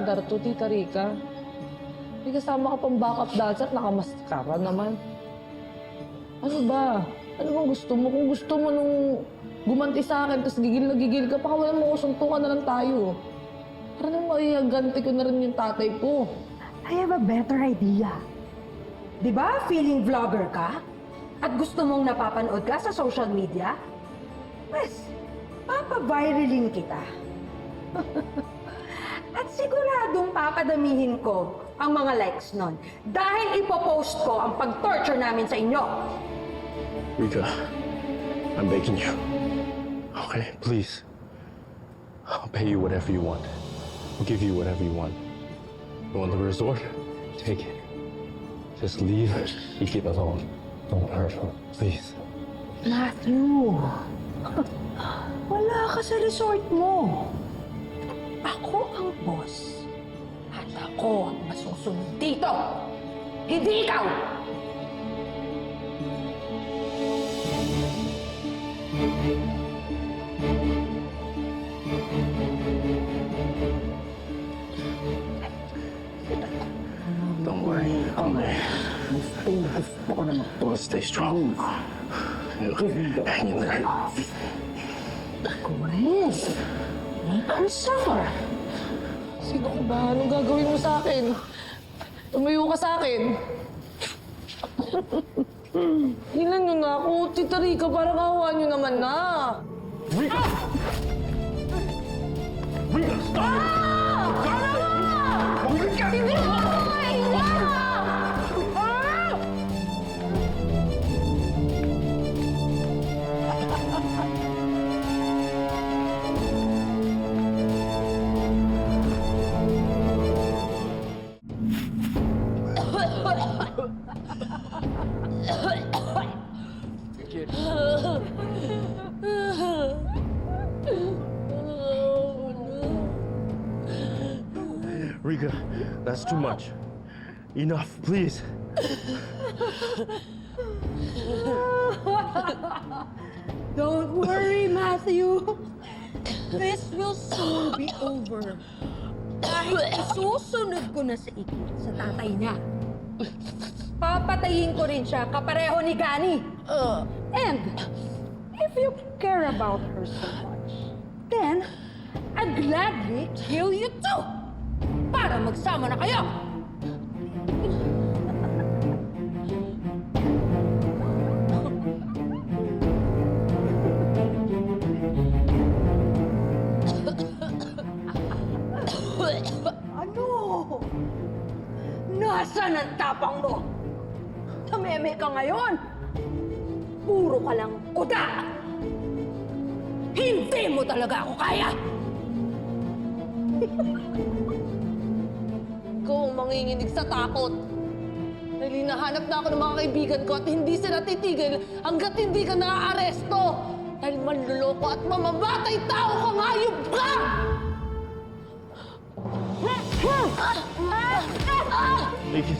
paandar to, Tita Rica. May kasama ka pang backup dancer at nakamaskara naman. Ano ba? Ano bang gusto mo? Kung gusto mo nung gumanti sa akin, tapos gigil na gigil ka, pakawalan mo ko, suntukan na lang tayo. Para nang maiaganti ko na rin yung tatay ko. I have a better idea. Di ba, feeling vlogger ka? At gusto mong napapanood ka sa social media? Pues, papaviralin kita. At siguradong papadamihin ko ang mga likes nun dahil ipopost ko ang pag-torture namin sa inyo. Rica, I'm begging you. Okay, please. I'll pay you whatever you want. I'll give you whatever you want. You want the resort? Take it. Just leave Iki alone. Don't hurt her, please. Matthew, wala ka sa resort mo. Ako ang boss. At ako ang masusunod dito. Hindi ikaw! Don't worry. Stay strong. Hang in there. Chris, make her suffer. Sino ko ba? Anong gagawin mo sa akin? Tumayo ka sa akin. Hilan nyo na ako, Tita Rica, parang kawa nyo naman na. Rica! Rica, stop! Rica! Hindi mo ako maiwan! Rica, that's too much. Enough, please. Don't worry, Matthew. This will soon be over. Dahil isusunod ko na sa ikot sa tatay niya. Papatayin ko rin siya kapareho ni Gani. And if you care about her so much, then I'd gladly kill you too. Para magsama na kayo. Ano? Nasaan ang tapang mo? Nameme ka ngayon? Puro ka lang kuda! Hindi mo talaga ako kaya! Ikaw ang manginginig sa takot. Dahil hinahanap na ako ng mga kaibigan ko at hindi sila titigil hanggat hindi ka naaaresto. Dahil manluloko at mamamatay tao kang hayop ka! Rica,